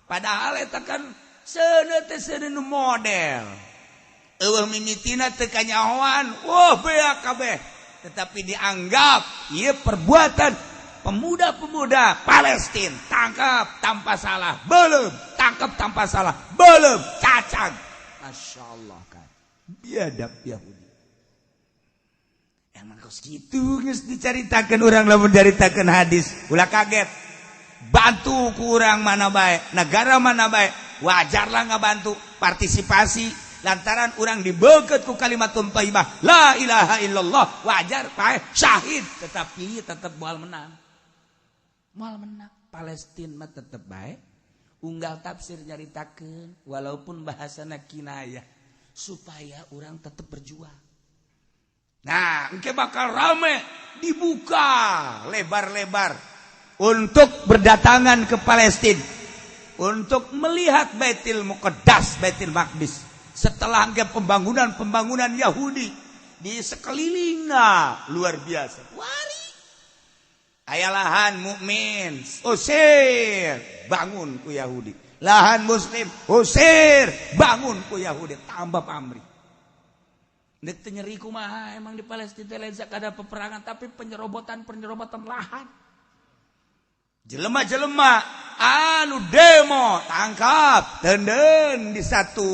Padahal eta kan seuneu teh seuneu model. Eueuh mimitina teu kanyahoan, beak kabeh. Tetapi dianggap ieu perbuatan pemuda-pemuda Palestina tangkap tanpa salah, belum tangkap tanpa salah, belum cacang. Masyaallah kan. Biadab Yahudi. Emang kos gitu geus dicaritakeun urang lamun dicaritakeun hadis, ulah kaget. Bantu kurang mana baik negara mana baik wajarlah ngabantu partisipasi lantaran orang dibeukeut ku kalimatun thayyibah la ilaha illallah wajar bae syahid tetapi tetap moal menang Palestina mah tetap bae unggal tafsir nyaritakeun walaupun bahasana kinayah supaya orang tetap berjuang. Nah engke bakal rame dibuka lebar-lebar untuk berdatangan ke Palestina untuk melihat Baitul Muqaddas, Baitul Maqdis setelah pembangunan Yahudi di sekelilingnya luar biasa. Wari aya lahan mukmin usir bangun ku Yahudi, lahan muslim usir bangun ku Yahudi, tambah pamrih. Nek teu nyeri kumaha emang di Palestina lain sakada peperangan tapi penyerobotan lahan. Jelema-jelema anu demo tangkap tenden di satu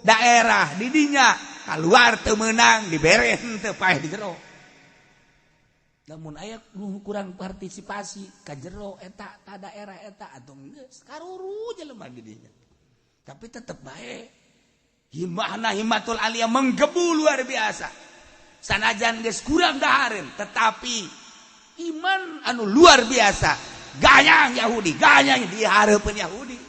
daerah di dinya keluar teu meunang dibere henteu paeh di jero. Lamun aya kurang partisipasi ka jero eta ta daerah eta atuh geus karuru jelema di dinya. Tapi tetep bae himmahna himmatul aliyah menggebu luar biasa. Sanajan geus kurang dahareun tetapi iman anu luar biasa ganyang Yahudi ganyang dihareupeun Yahudi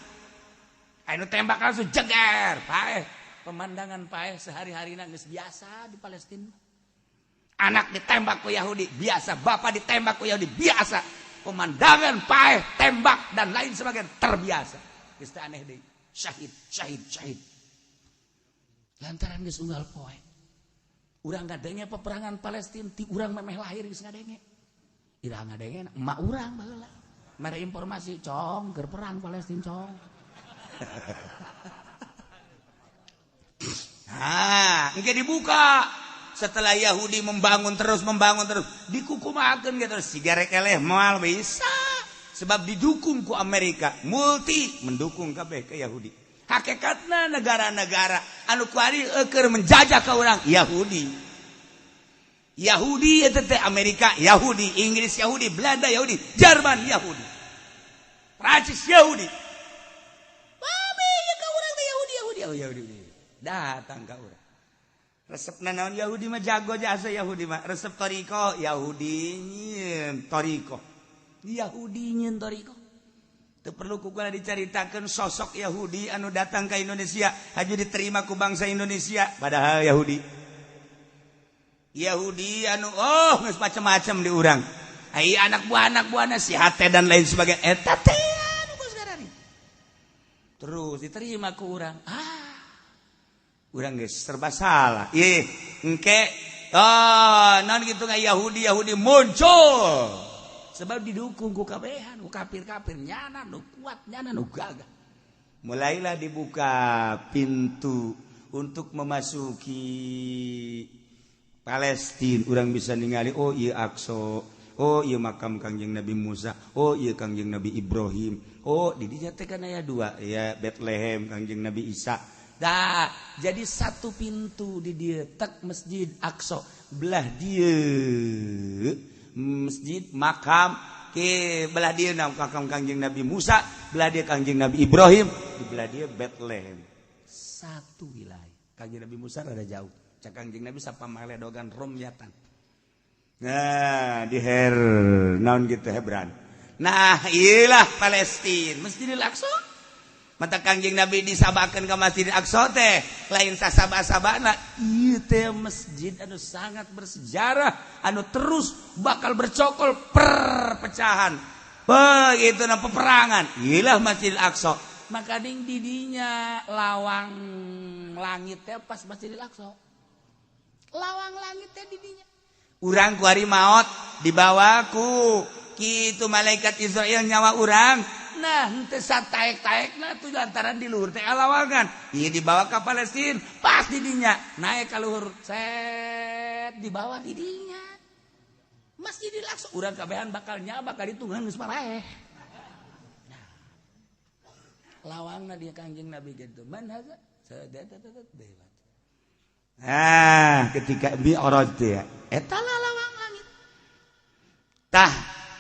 anu tembak langsung jeger paeh pemandangan paeh sehari-harina geus biasa di Palestina anak ditembak ku Yahudi biasa bapak ditembak ku Yahudi biasa pemandangan paeh tembak dan lain sebagainya terbiasa geus teu aneh deui syahid lantaran geus unggal poe urang ngadenge peperangan Palestina ti urang memeh lahir geus ngadenge ira ngadenge emak urang baheula mere informasi cong keur perang Palestina cong. Engke dibuka setelah Yahudi membangun terus dikukumakeun gitu terus siga rek eleh moal bisa sebab didukung ku Amerika multi mendukung kabeh ke Yahudi. Hakikatna negara-negara anu kuari keur menjajah ka urang Yahudi itu teh Amerika Yahudi, Inggris Yahudi, Belanda Yahudi, Jerman Yahudi, Prancis Yahudi. Mami ka urang teh Yahudi. Datang ka urang. Resep naon Yahudi mah jago jasa Yahudi mah. Resep toriko Yahudi nyin toriko. Yahudi nyin toriko. Teu perlu kukula dicaritakeun sosok Yahudi anu datang ke Indonesia haju diterima ku bangsa Indonesia padahal Yahudi anu geus macam-macam di urang. Ai anak buahna si hate dan lain sebagainya eta teh anu geus garani. Terus diterima ku urang. Urang geus serba salah. Ieu engke naon kitu nga Yahudi muncul. Sebab didukung ku kabehan, ku kafir-kafir nyana nu kuat, nyana nu gagah. Mulailah dibuka pintu untuk memasuki Palestina. Urang bisa ningali ieu Aqsa, ieu makam Kangjeng Nabi Musa, ieu Kangjeng Nabi Ibrahim. Di dinya teh kan aya 2, ya Bethlehem Kangjeng Nabi Isa. Jadi satu pintu di dieu tek Masjid Aqsa, belah dieu masjid makam ke belah dia makam Kangjeng Nabi Musa, belah dia Kangjeng Nabi Ibrahim, di belah dia Bethlehem. Satu wilayah. Kangjeng Nabi Musa rada jauh. Cak Kangjeng Nabi sapamale dogan romyatan. Nah, di naon gitu Hebron. Nah, iyalah Palestina, Masjidil Aqsa. Mata Kangjeng Nabi disabakeun ka Masjidil Aqsa teh lain sasaba-sabana. Ieu teh masjid anu sangat bersejarah, anu terus bakal bercokol perpecahan. Begitu na peperangan. Iyalah Masjidil Aqsa. Maka ding didinya lawang langit teh pas Masjidil Aqsa. Lawang langit teh didinya. Urang ku hari maot dibawa ku kitu malaikat Israel nyawa urang. Nah, henteu sataek-taekna tuh lantaran di luhur teh lawangan. Ieu dibawa ke Palestina, pas di dinya. Naik ka luhur, set dibawa di dinya. Masjidil Aqsa urang kabehan bakal bakal ditunggan geus maraeh. Nah. Lawangna dia Kangjeng Nabi gitu. Man haza? Ketika Mi'raj teh eta lawang langit. Tah,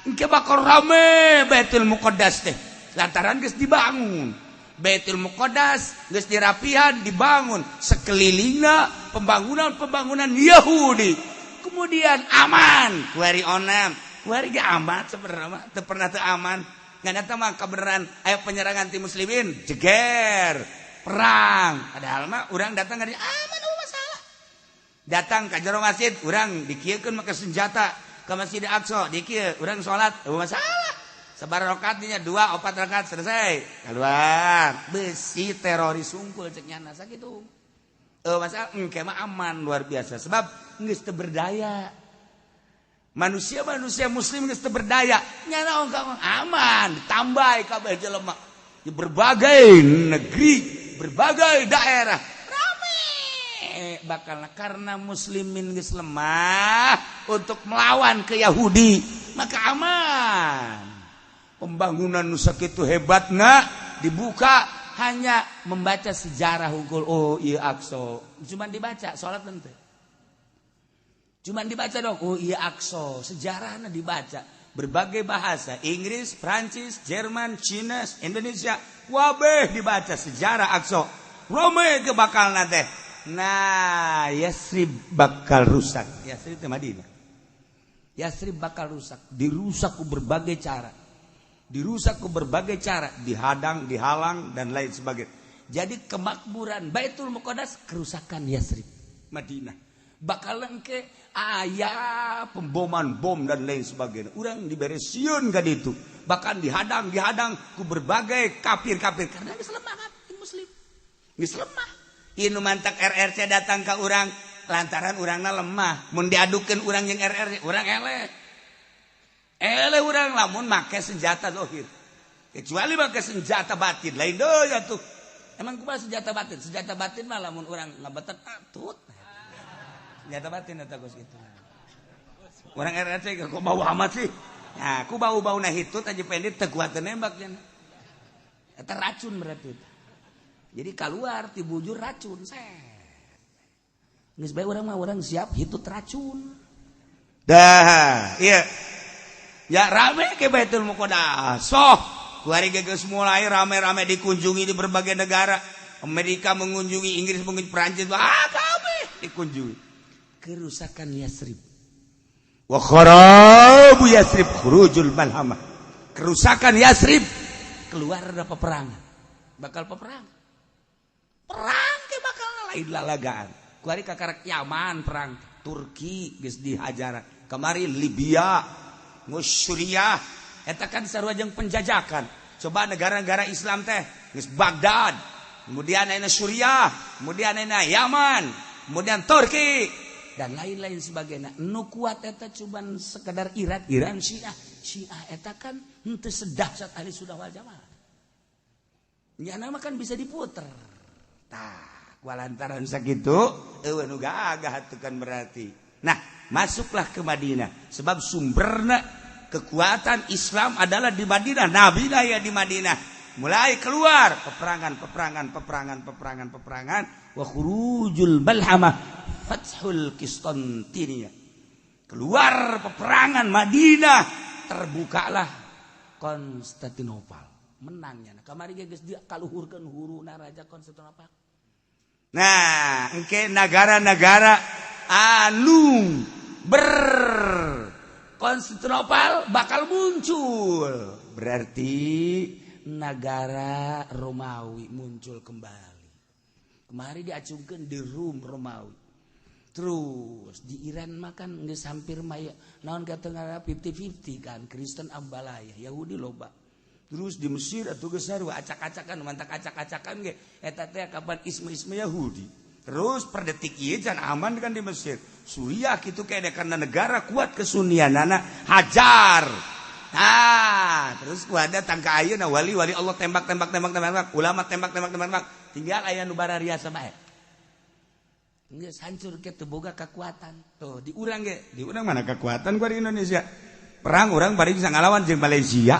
engke bakal rame Baitul Muqaddas teh. Lantaran geus dibangun. Baitul Muqaddas geus dirapihan, dibangun. Sekelilingna pembangunan Yahudi. Kemudian aman, kuari onam. Kuari ge aman sebenarnya teu pernah teu aman. Ngana mah kabeneran aya penyerangan ti muslimin, jeger, perang. Padahal mah urang datang ka aman eueuh masalah. Datang ka jero masjid, urang dikieukeun make senjata ka Masjid Aqsa, dikieu urang salat, eueuh masalah. Sabar rakaat dinya 2, 4 rakaat selesai. Keluar. Besi teroris sungkul cek nyana sakitu. Masalah engke mah aman luar biasa sebab geus teu berdaya. Manusia muslim geus teu berdaya. Nyana ongkang aman, ditambah kabeh jelema. Di berbagai negeri, berbagai daerah rame bakalna karena muslimin geus lemah untuk melawan ke Yahudi, maka aman. Pembangunan nu sakitu hebatna dibuka hanya membaca sejarah hungkul ieu Aqsa. Cuman dibaca salat teh. Cuman dibaca dong ieu Aqsa, sejarahna dibaca. Berbagai bahasa, Inggris, Prancis, Jerman, Cina, Indonesia, wabeh dibaca sejarah Aqsa. Rome ke bakalna teh. Nah, Yasrib bakal rusak. Yasrib teh Madinah. Yasrib bakal rusak, dirusak ku berbagai cara. Dihadang, dihalang dan lain sebagainya. Jadi kemakmuran Baitul Muqaddas kerusakan Yasrib, Madinah. Bakal engke aya pemboman bom dan lain sebagainya. Urang diberesieun ka ditu. Bahkan dihadang ku berbagai kafir-kafir karena geus lemah kan muslim. Geus lemah. Ieu mantak RRC datang ka urang lantaran urangna lemah. Mun diadukeun urang jeung RRC, urang eleh. Urang lamun make senjata zahir. Kecuali make senjata batin lain deui atuh. Emang kumaha senjata batin? Senjata batin mah lamun urang ngabetet atut. Senjata batin eta geus kitu. Urang RRC kok bau amat sih? Nah, ku bau-bauna hitut aja pendek teu kuat nembak nya. Eta racun berarti. Jadi keluar ti bujur racun. Geus bae urang siap hitut racun. Dah, iya. Ya rame ke Baitul Muqaddas. Kuari geus mulai rame-rame dikunjungi di berbagai negara. Amerika mengunjungi, Inggris mengunjungi, Prancis. Kabeh dikunjungi. Kerusakan Yasrib. Wa kharabu Yasrib khurujul malhamah. Kerusakan Yasrib, keluar ada peperangan. Bakal peperangan. Perang ke bakal lain lalagaan. Kuari kakarak Yaman perang, Turki geus dihajar. Kemari Libya, Suriah, eta kan sarua jeung penjajakan. Coba negara-negara Islam teh geus Baghdad, kemudian ayeuna Suriah, kemudian ayeuna Yaman, kemudian Turki dan lain-lain sebagainya. Nu kuat eta cuman sekedar Iran Syiah. Syiah eta kan henteu sedahsyat ahli sunnah wal jamaah. Nya nama kan bisa diputer. Tah, kualantaran sakitu eueuh nu gagah atuh kan berarti. Nah, masuklah ke Madinah sebab sumberna kekuatan Islam adalah di Madinah. Nabi ya di Madinah. Mulai keluar peperangan. Wa khurujul malhamah fathul Konstantinia. Keluar peperangan Madinah, terbukalah Konstantinopel. Menangnya. Kamari geus dia kaluhurkeun huruna raja Konstantinopel. Nah, engke negara-negara anu Konstantinopel bakal muncul. Berarti negara Romawi muncul kembali. Kemarin diacungkeun di Rum Romawi. Terus di Iran makan geus hampir maya naon katengana 50-50 kan, Kristen ambalaya, Yahudi loba. Terus di Mesir atuh geus sarua acak-acakan mantak acak-acakan ge eta teh kapan isme Yahudi. Terus per detik ieu can aman kan di Mesir. Suriah kitu kaya karena negara kuat kesunnianana hajar. Nah, terus ku ada tangka ayeuna wali Allah tembak, ulama tembak. Tinggal aya nu barariasa bae. Geus hancur ke teu boga kekuatan. Tuh, di urang ge, di urang mana kekuatan gua di Indonesia. Perang urang bari bisa ngalawan jeung Malaysia.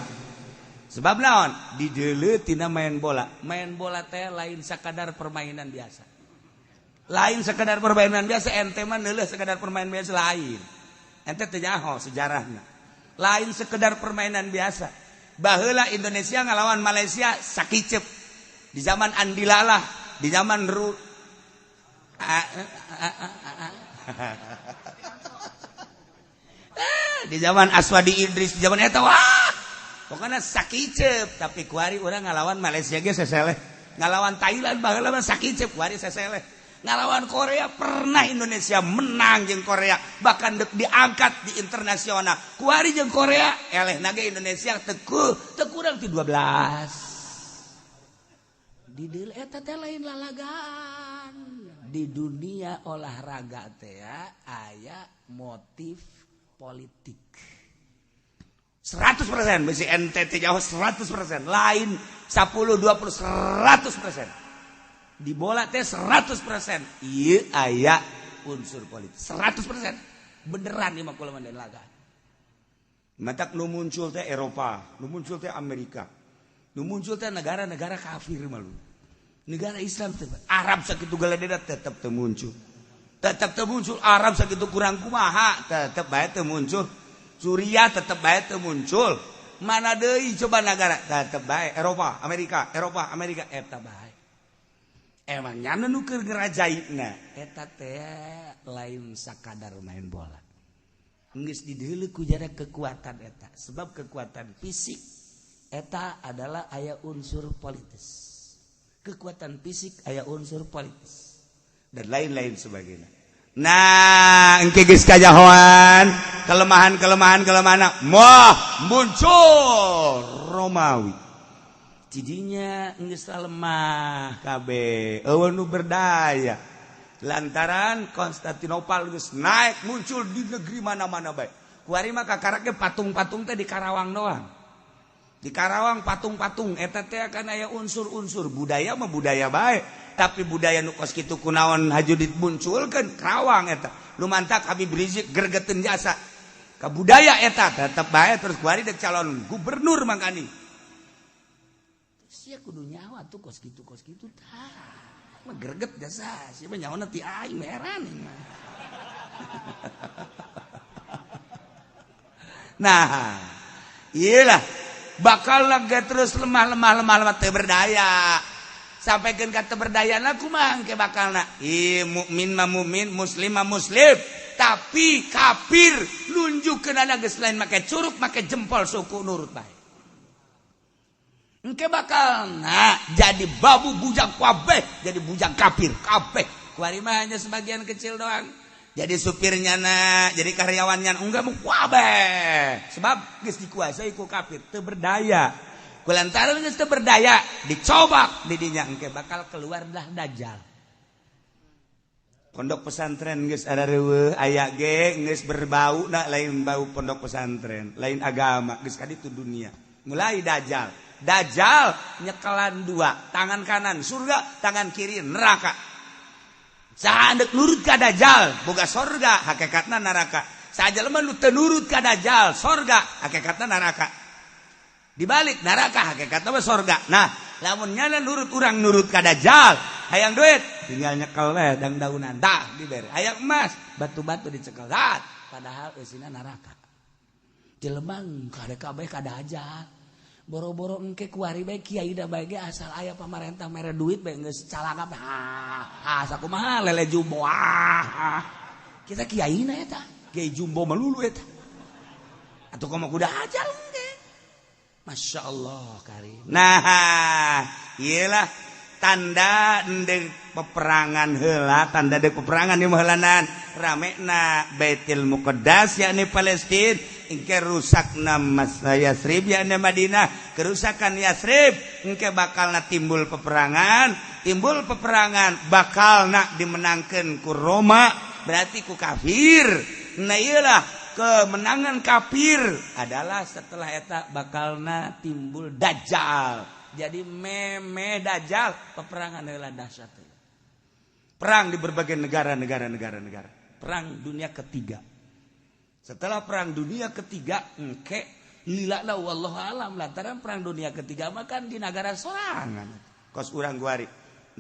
Sebab naon? Dideuleuh tina main bola. Main bola teh lain sakadar permainan biasa. Lain sekedar permainan biasa, ente mah neuleuh sekedar permainan biasa lain. Ente teu nyaho sejarahna. Lain sekedar permainan biasa. Baheula Indonesia ngalawan Malaysia sakicep. Di zaman Andi Lalah, di zaman di zaman Aswadi Idris, di zaman eta wah. Pokoknya sakicep, tapi kuari urang ngalawan Malaysia ge seseleh. Ngalawan Thailand baheula mah sakicep, kuari seseleh. Ngalawan Korea pernah Indonesia menang jeung Korea, bahkan diangkat di internasional. Kuari jeung Korea eleh nage Indonesia teu kurang ti 12. Di deul eta teh lain lalagaan. Di dunia olahraga teh aya motif politik. 100% besi NTT jauh 100%, lain 10 20 100%. Di bola teh 100%. Ieu aya unsur politik. 100%. Beneran ieu mah kula mandan laga. Matak nu muncul teh Eropa, nu muncul teh Amerika. Nu muncul teh negara-negara kafir mah lu. Negara Islam teh Arab sakitu galedena tetep teu muncul. Tetep teu muncul. Arab sakitu kurang kumaha tetep bae teu muncul. Suriah tetep bae teu muncul. Mana deui coba negara tetep bae Eropa, Amerika eta bae. Emangnya nu keur ngerajaitna eta teh lain sakadar main bola. Geus dideuleuh ku jarak kekuatan eta. Sebab kekuatan fisik eta adalah aya unsur politis. Kekuatan fisik aya unsur politis dan lain-lain sebagainya. Nah, engke geus kajahoan kelemahan moh muncul Romawi. Jidinya geus lemah kabeh, eueuh nu berdaya. Lantaran Konstantinopel geus naik muncul di negeri mana-mana bae. Kuari mah kakarake patung-patung teh di Karawang doang. Di Karawang patung-patung eta teh kan aya unsur-unsur budaya mah budaya bae, tapi budaya nu kos kitu kunaon haju dimunculkeun Karawang eta. Lumantak Habib Rizik gergeteun jasa ka budaya eta tetep bae terus kuari dek calon gubernur mangkani. Sia kudu nyawa tuh kos gitu tah. Mah greget jasa, sia mah nyawana ti aing meheran. Nah, iyalah bakal lagi terus lemah teu berdaya. sampaikan kata berdayaan aku mah ke bakalna mukmin mah mukmin muslim mah muslim tapi kafir nunjukkeun ana geus lain make curug make jempol suku nurut bae engke bakalna jadi babu bujang kabeh jadi bujang kafir kabeh kuari mah hanya sebagian kecil doang jadi supirnya jadi karyawannya enggak mau kabeh sebab geus dikuasai ku kafir teu berdaya kulantaran geus teu berdaya dicoba di dinya engke bakal keluar dah dajjal pondok pesantren geus ada reueuh aya ge geus berbau lain bau pondok pesantren lain agama geus ka ditu dunia mulai dajjal nyekelan dua tangan kanan surga tangan kiri neraka saandek nurut ka dajjal boga sorga hakikatna neraka sajelema nu teu nurut ka dajjal sorga hakikatna neraka dibalik neraka hakikatna mah sorga nah lamun nyana nurut urang nurut ka dajjal hayang duit tinggal nyekel we dang-daunan tah dibere hayang emas batu-batu dicekel padahal eusina neraka jelema kabeh ka dajjal boro-boro engke kuari bae kiai da bae ge asal aya pamarentah mere duit bae geus calaka sakumaha lele jumbo kita kiaina eta kiai jumbo melulu eta atuh komo kuda ajal engke masyaallah karim nah iyalah tanda endek peperangan heula tanda deuk peperangan di heulanan ramena Baitul Muqaddas yakni Palestina engke rusakna Yasrib yakni Madinah kerusakan Yasrib engke bakalna timbul peperangan bakalna dimenangkeun ku Roma berarti ku kafir nah iyalah kemenangan kafir adalah setelah eta bakalna timbul dajjal jadi meme dajjal peperangan heula dahsyat perang di berbagai negara perang dunia ketiga setelah perang dunia ketiga engke lilana wallahu alam lantaran perang dunia ketiga mah kan di negara sorangan kos urang guari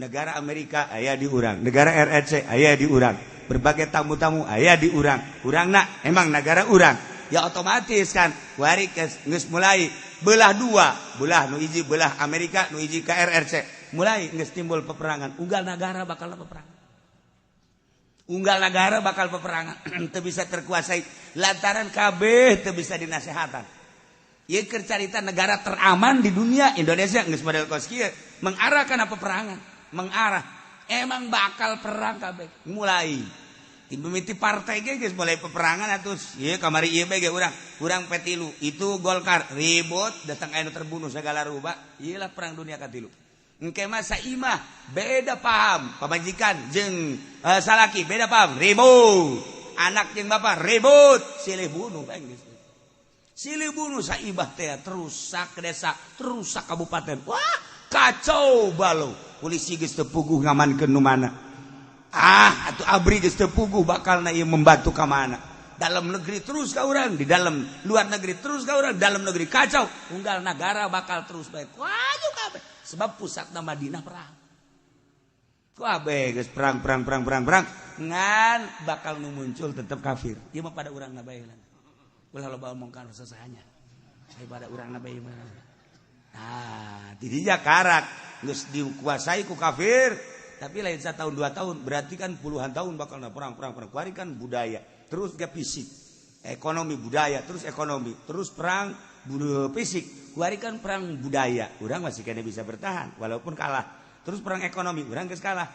negara Amerika aya di urang negara RRC aya di urang berbagai tamu-tamu aya di urangna emang negara urang ya otomatis kan guari geus mulai belah dua belah nu hiji belah Amerika nu hiji ka RRC mulai geus timbul peperangan unggal negara bakal peperangan teu bisa terkuasai lantaran kabeh teu bisa dinasehatan ieu keur carita negara teraman di dunia Indonesia geus model kos kieu mengarah kana peperangan mengarah emang bakal perang kabeh mulai mimiti partai ge geus mulai peperangan atuh ieu kamari ieu ge urang petilu itu Golkar ribut datang aya nu terbunuh segala rupa ieulah perang dunia katilu engke mah saimah beda paham pamajikan jeung salaki beda paham ribut anak jeung bapak ribut silih bunuh silih bunuh saibah teh terusak desa terusak kabupaten wah kacau balau polisi geus teu puguh ngamankeun nu mana atuh abri geus teu puguh bakalna ieu membantu ka mana dalam negeri terus ka urang di dalam luar negeri terus ka urang dalam negeri kacau unggal negara bakal terus bae waju kabeh sebab pusatna Madinah perang kabeh geus perang ngan bakal nu muncul tetep kafir ieu mah pada urangna bae ulah loba omong kana sasahanya daripada urangna bae mah nah di dinya karak geus dikuasai ku kafir tapi lain setahun 2 tahun berarti kan puluhan tahun bakal perang kuari kan budaya terus ke fisik ekonomi budaya terus ekonomi terus perang fisik kuari kan perang budaya urang masih kena bisa bertahan walaupun kalah terus perang ekonomi urang geus kalah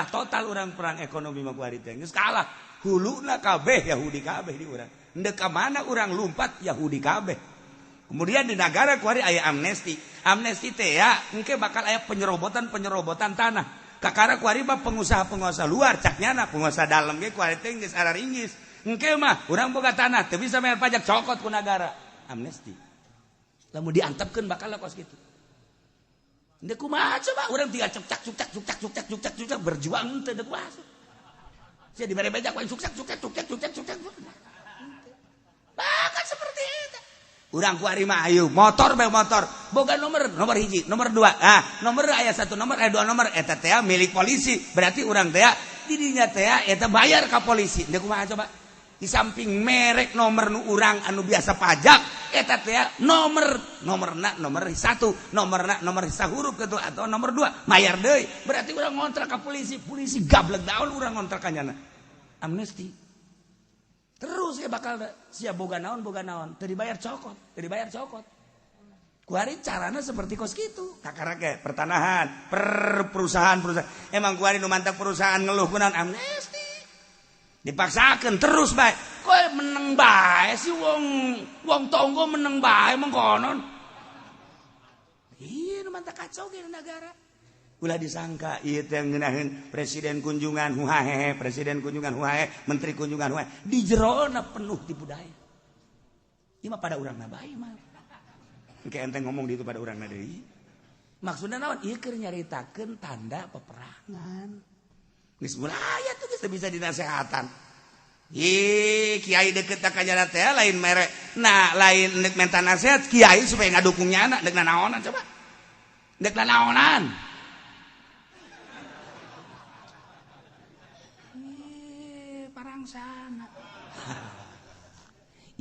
total urang perang ekonomi mah kuari teh geus kalah huluna kabeh Yahudi kabeh di urang henteu ka mana urang lumpat Yahudi kabeh kemudian di negara kuari aya amnesti teh ya engke bakal aya penyerobotan tanah kakara kuari mah pengusaha luar caknyana pengusaha dalam ge kuari teh geus araringgis engke mah urang boga tanah teu bisa bayar pajak cokot ku negara amnesti lamun diantepkeun bakal kos kitu henteu kumaha coba urang tinggal cuk berjuang teu kumaha sia dibere pajak wae cuk bakal seperti itu urang kuari mah ayo motor boga nomor hiji nomor 2 nomor aya 1 nomor aya 2 nomor eta teh milik polisi berarti urang teh di dinya teh eta bayar ka polisi henteu kumaha coba di samping merek nomor nu urang anu biasa pajak eta teh nomorna nomor 1 nomor huruf gitu atau nomor 2 mayar deui berarti urang ngontrak ka polisi gablek daun urang ngontrak ka nyana amnesti terus ya bakal sia boga naon teu dibayar cokot kuari carana seperti kos kitu kakarake pertanahan perusahaan emang kuari nu mantap perusahaan ngeluh kunaon amnesti dipaksakan terus bae kowe meneng bae si wong tonggo meneng bae mengkonon iya nu mantap kacau ge negara ulah disangka ieu teh ngeunaheun presiden kunjungan huahe menteri kunjungan huahe di jerona penuh tipu daya ieu mah pada urangna bae mah engke enteng ngomong ditu pada urangna deui maksudna naon ieu keur nyaritakeun tanda peperangan geus mulaya tuh geus bisa dinasehatan. Kiai deket ka nyana teh lain merek. Nah, lain nek minta nasihat kiai supaya ngadukung nyana dek naonan coba. Dek naonan. Parangsana.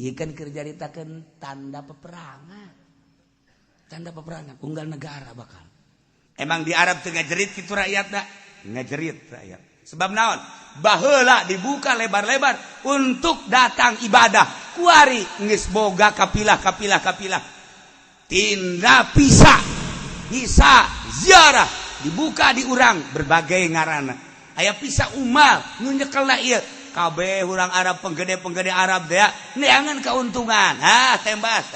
Ieu kan keur jaritakeun tanda peperangan. Tanda peperangan unggal negara bakal. Emang di Arab teu ngajerit kitu rakyatna. Ngajerit rakyat sebab naon baheula dibuka lebar-lebar untuk datang ibadah kuari geus boga kapilah tinda pisah ziarah dibuka di urang berbagai ngaranna aya pisah umal nu nyekelna ieu kabeh urang Arab penggede Arab teh neangan keuntungan tembas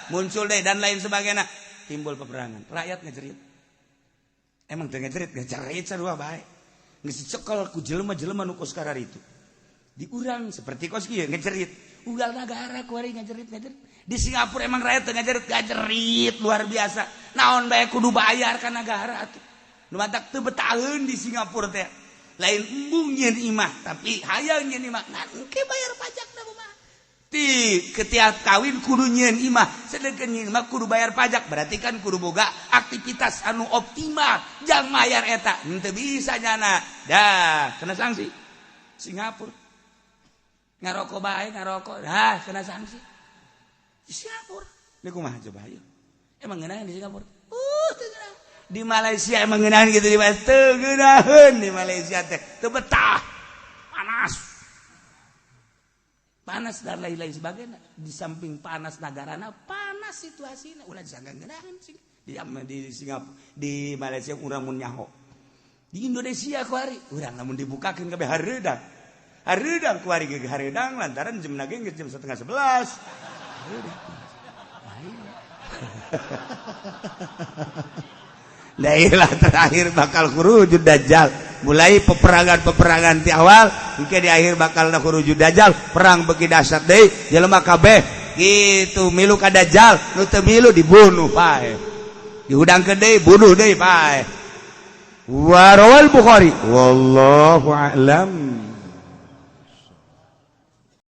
muncul deh dan lain sebagainya timbul peperangan rakyat ngajerit emang teu ngajerit sarua bae geus dicekel ku jelema-jelema nu kos karar itu di urang seperti kos kieu ngajerit unggal negara kuari ngajerit di Singapura emang rakyat teu ngajerit luar biasa naon bae kudu bayar ka negara atuh nu matak teu betaheun di Singapura teh lain embung nyeun imah tapi hayang nyeun imah ngan engke bayar pajakna kumaha ketiap kawin kudu nyeun imah sedengkeun nyeun imah kudu bayar pajak berarti kan kudu boga aktivitas anu optimal jang mayar eta henteu bisa nyana dah kena sanksi Singapura ngarokok bae kena sanksi di Singapura lha kumaha coba ayo emang ngeunaheun di Singapura di Malaysia emang ngeunaheun gitu di Malaysia teu ngeunaheun di Malaysia teh teu betah panas dan lain-lain sebagainya di samping panas negarana panas situasinya ulah disangka ngeunaheun di Singapura di Malaysia urang mun nyaho di Indonesia kuari urang lamun dibukakeun kabeh hareudang kuari ge hareudang lantaran jemna ge geus jam 10:30 Dailah terakhir bakal khurujud dajjal mulai peperangan ti awal engke di akhir bakal khurujud dajjal perang beuki dahsyat deui jelema kabeh kitu milu ka dajjal nu teu milu dibunuh pae dihudangkeun deui bunuh deui pae wa rawal Bukhari wallahu a'lam.